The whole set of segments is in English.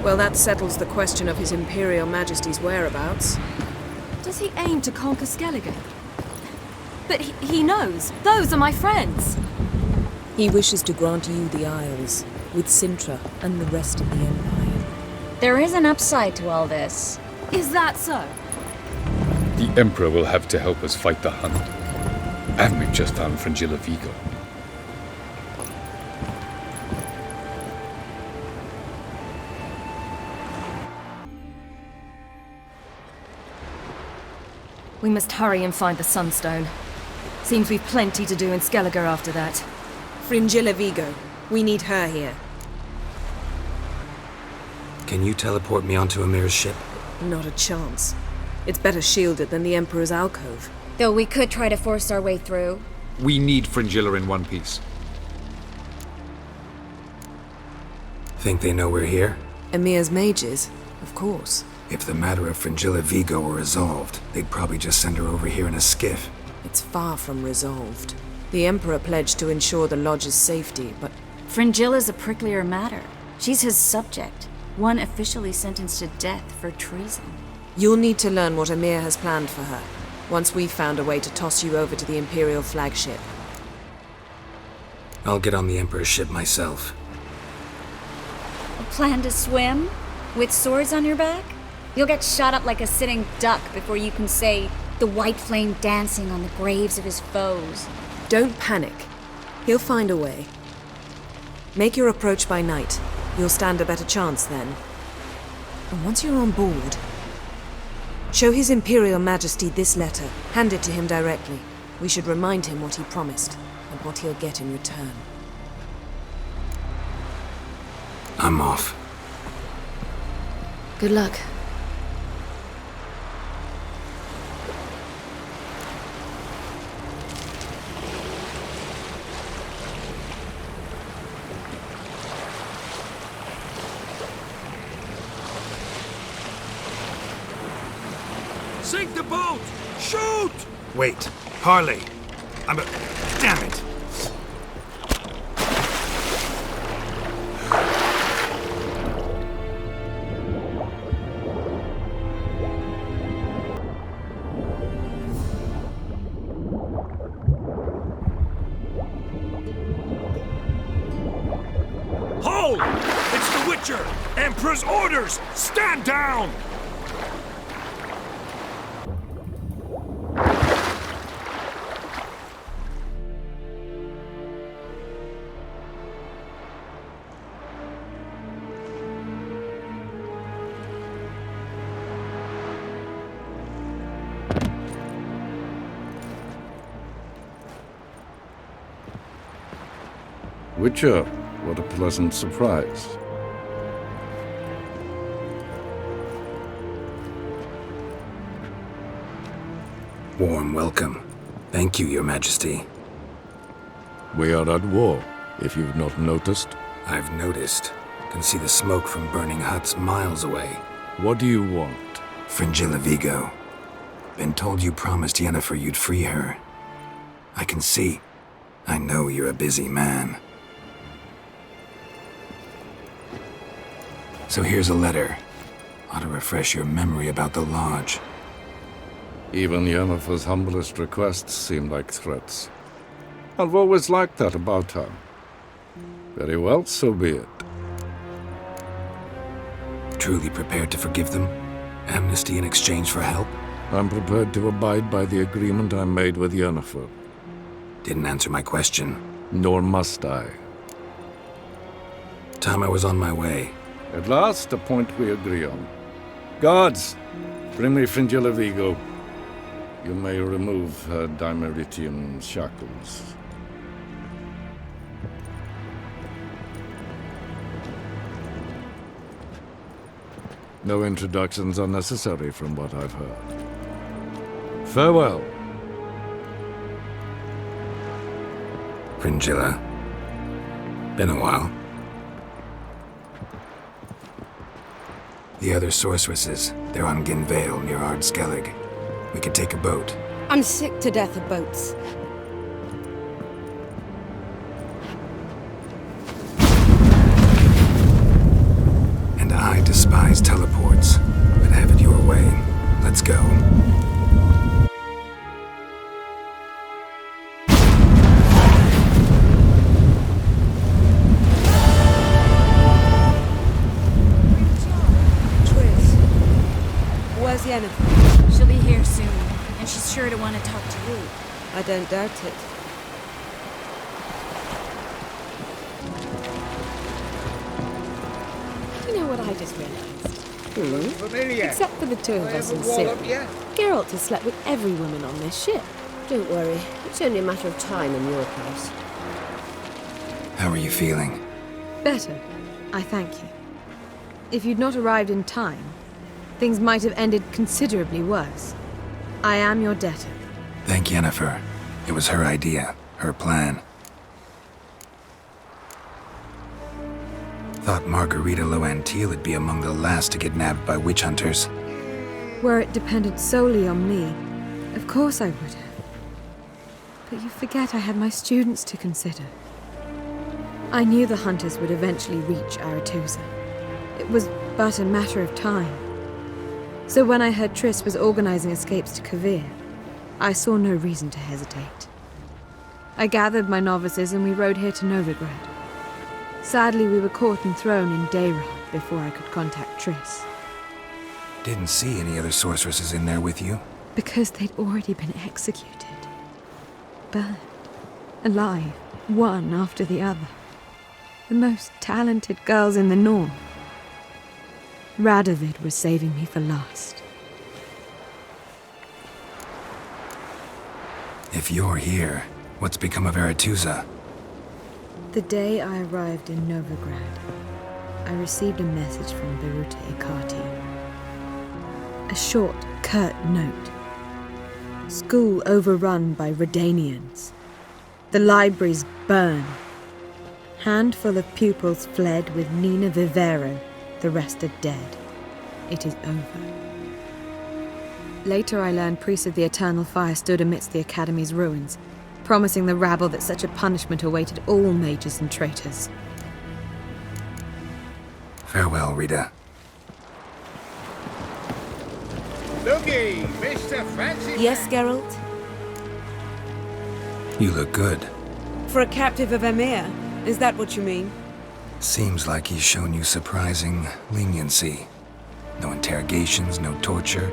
Well, that settles the question of His Imperial Majesty's whereabouts. Does he aim to conquer Skellige? But he knows. Those are my friends. He wishes to grant you the Isles, with Sintra and the rest of the Empire. There is an upside to all this. Is that so? The Emperor will have to help us fight the Hunt. And we've just found Fringilla Vigo. We must hurry and find the Sunstone. Seems we've plenty to do in Skellige after that. Fringilla Vigo. We need her here. Can you teleport me onto Amir's ship? Not a chance. It's better shielded than the Emperor's alcove. Though we could try to force our way through. We need Fringilla in one piece. Think they know we're here? Emir's mages, of course. If the matter of Fringilla Vigo were resolved, they'd probably just send her over here in a skiff. It's far from resolved. The Emperor pledged to ensure the Lodge's safety, but... Fringilla's a pricklier matter. She's his subject, one officially sentenced to death for treason. You'll need to learn what Emir has planned for her, once we've found a way to toss you over to the Imperial flagship. I'll get on the Emperor's ship myself. A plan to swim? With swords on your back? You'll get shot up like a sitting duck before you can say, the white flame dancing on the graves of his foes. Don't panic. He'll find a way. Make your approach by night. You'll stand a better chance then. And once you're on board, show His Imperial Majesty this letter. Hand it to him directly. We should remind him what he promised, and what he'll get in return. I'm off. Good luck. Sink the boat! Shoot! Wait. Harley. Damn it! Hold! It's the Witcher! Emperor's orders! Stand down! Witcher, what a pleasant surprise. Warm welcome. Thank you, Your Majesty. We are at war, if you've not noticed. I've noticed. Can see the smoke from burning huts miles away. What do you want? Fringilla Vigo. Been told you promised Yennefer you'd free her. I can see. I know you're a busy man. So here's a letter. Ought to refresh your memory about the Lodge. Even Yennefer's humblest requests seem like threats. I've always liked that about her. Very well, so be it. Truly prepared to forgive them? Amnesty in exchange for help? I'm prepared to abide by the agreement I made with Yennefer. Didn't answer my question. Nor must I. Time I was on my way. At last, a point we agree on. Guards, bring me Fringilla Vigo. You may remove her Dimeritium shackles. No introductions are necessary from what I've heard. Farewell. Fringilla. Been a while. The other sorceresses, they're on Ginvale near Ardskellig. We could take a boat. I'm sick to death of boats. And I despise teleports, but have it your way. Let's go. Where's Yennefer? She'll be here soon, and she's sure to want to talk to you. I don't doubt it. You know what I just realized? Except for the two of us in Syria. Geralt has slept with every woman on this ship. Don't worry, it's only a matter of time in your case. How are you feeling? Better, I thank you. If you'd not arrived in time, things might have ended considerably worse. I am your debtor. Thank Yennefer. It was her idea, her plan. Thought Margarita Loantil would be among the last to get nabbed by witch hunters. Were it depended solely on me, of course I would have. But you forget I had my students to consider. I knew the hunters would eventually reach Aretusa. It was but a matter of time. So when I heard Triss was organizing escapes to Kavir, I saw no reason to hesitate. I gathered my novices and we rode here to Novigrad. Sadly, we were caught and thrown in Dayrod before I could contact Triss. Didn't see any other sorceresses in there with you? Because they'd already been executed. Burned. Alive. One after the other. The most talented girls in the North. Radovid was saving me for last. If you're here, what's become of Aretusa? The day I arrived in Novigrad, I received a message from Beruta Ikati. A short, curt note. School overrun by Redanians. The libraries burned. Handful of pupils fled with Nina Vivero. The rest are dead. It is over. Later I learned priests of the Eternal Fire stood amidst the Academy's ruins, promising the rabble that such a punishment awaited all mages and traitors. Farewell, Rita. Looky, Mr. Fancy. Yes, Geralt? You look good. For a captive of Emir, is that what you mean? Seems like he's shown you surprising leniency. No interrogations, no torture.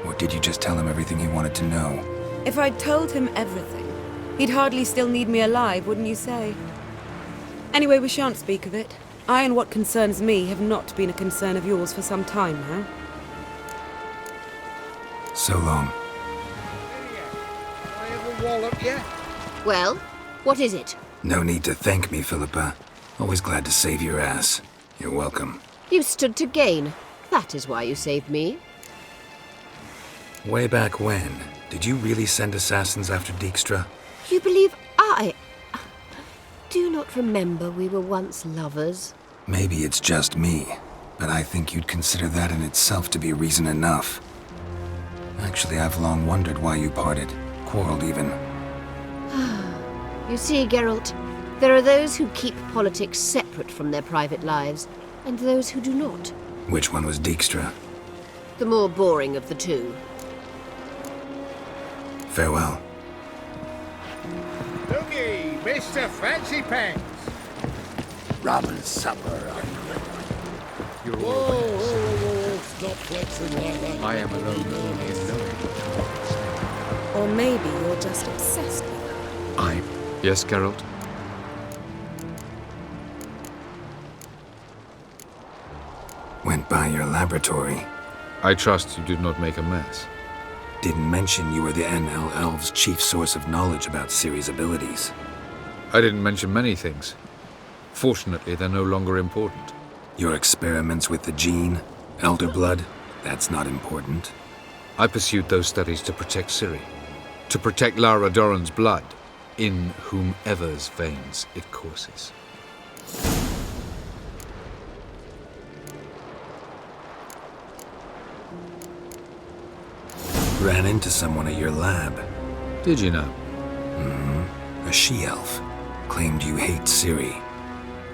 Or did you just tell him everything he wanted to know? If I'd told him everything, he'd hardly still need me alive, wouldn't you say? Anyway, we shan't speak of it. I and what concerns me have not been a concern of yours for some time now. So long. I ever wallop you? Well, what is it? No need to thank me, Philippa. Always glad to save your ass. You're welcome. You stood to gain. That is why you saved me. Way back when, did you really send assassins after Dijkstra? You believe I... Do you not remember we were once lovers? Maybe it's just me, but I think you'd consider that in itself to be reason enough. Actually, I've long wondered why you parted. Quarreled even. You see, Geralt, there are those who keep politics separate from their private lives, and those who do not. Which one was Dijkstra? The more boring of the two. Farewell. Looky, Mr. Fancy Pants. Rum and supper. You're whoa, stop flexing like that. I am alone in knowing. Or maybe you're just obsessed with her. Yes, Geralt? Went by your laboratory. I trust you did not make a mess. Didn't mention you were the NL Elves' chief source of knowledge about Ciri's abilities. I didn't mention many things. Fortunately, they're no longer important. Your experiments with the gene, Elder blood? That's not important. I pursued those studies to protect Ciri. To protect Lara Doran's blood, in whomever's veins it courses. Ran into someone at your lab. Did you know? Mm-hmm. A she-elf. Claimed you hate Ciri.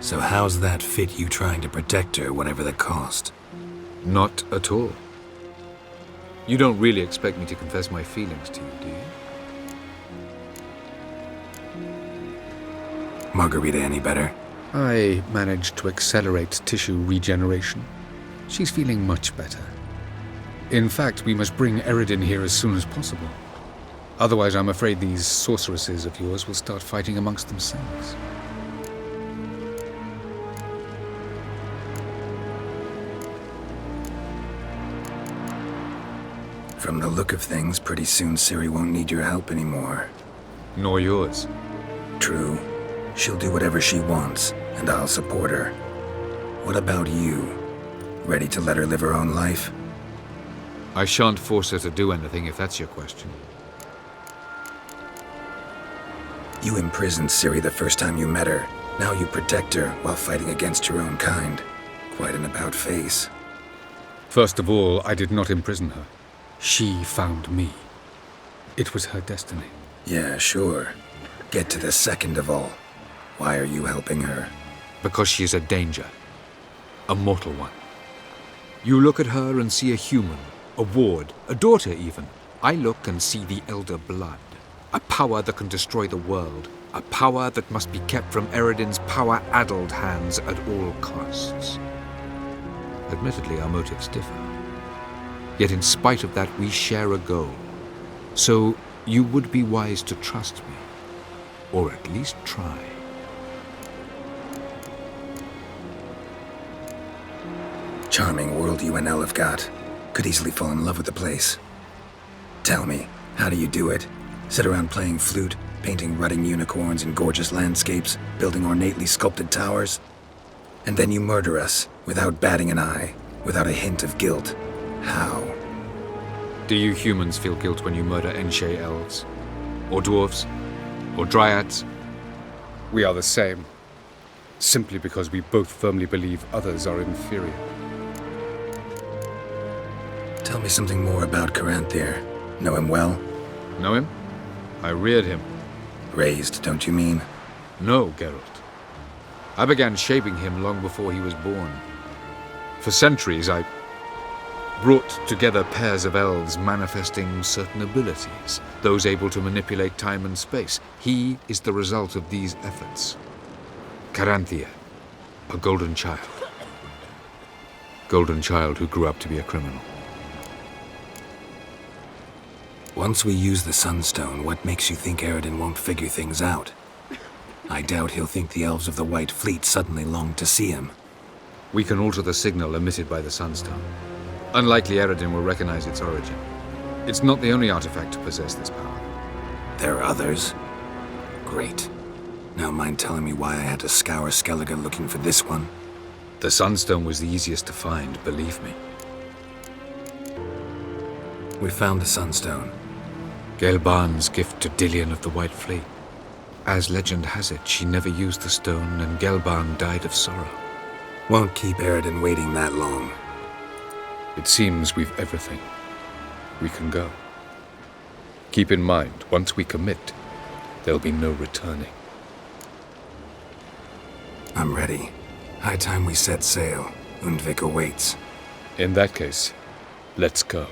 So how's that fit you trying to protect her, whatever the cost? Not at all. You don't really expect me to confess my feelings to you, do you? Margarita any better? I managed to accelerate tissue regeneration. She's feeling much better. In fact, we must bring Eredin here as soon as possible. Otherwise, I'm afraid these sorceresses of yours will start fighting amongst themselves. From the look of things, pretty soon Ciri won't need your help anymore. Nor yours. True. She'll do whatever she wants, and I'll support her. What about you? Ready to let her live her own life? I shan't force her to do anything if that's your question. You imprisoned Ciri the first time you met her. Now you protect her while fighting against your own kind. Quite an about-face. First of all, I did not imprison her. She found me. It was her destiny. Yeah, sure. Get to the second of all. Why are you helping her? Because she is a danger. A mortal one. You look at her and see a human, a ward, a daughter even. I look and see the Elder Blood. A power that can destroy the world. A power that must be kept from Eredin's power-addled hands at all costs. Admittedly, our motives differ. Yet in spite of that, we share a goal. So you would be wise to trust me. Or at least try. Charming world you and Elle have got. Could easily fall in love with the place. Tell me, how do you do it? Sit around playing flute, painting rutting unicorns in gorgeous landscapes, building ornately sculpted towers? And then you murder us, without batting an eye, without a hint of guilt. How? Do you humans feel guilt when you murder Enshe elves? Or dwarves? Or dryads? We are the same. Simply because we both firmly believe others are inferior. Tell me something more about Caranthir. Know him well? Know him? I reared him. Raised, don't you mean? No, Geralt. I began shaping him long before he was born. For centuries, I brought together pairs of elves manifesting certain abilities, those able to manipulate time and space. He is the result of these efforts. Caranthir, a golden child. Golden child who grew up to be a criminal. Once we use the Sunstone, what makes you think Eredin won't figure things out? I doubt he'll think the elves of the White Fleet suddenly long to see him. We can alter the signal emitted by the Sunstone. Unlikely Eredin will recognize its origin. It's not the only artifact to possess this power. There are others? Great. Now mind telling me why I had to scour Skellige looking for this one? The Sunstone was the easiest to find, believe me. We found the Sunstone. Gelban's gift to Dillion of the White Fleet. As legend has it, she never used the stone, and Gelban died of sorrow. Won't keep Eredin waiting that long. It seems we've everything. We can go. Keep in mind, once we commit, there'll be no returning. I'm ready. High time we set sail. Undvik awaits. In that case, let's go.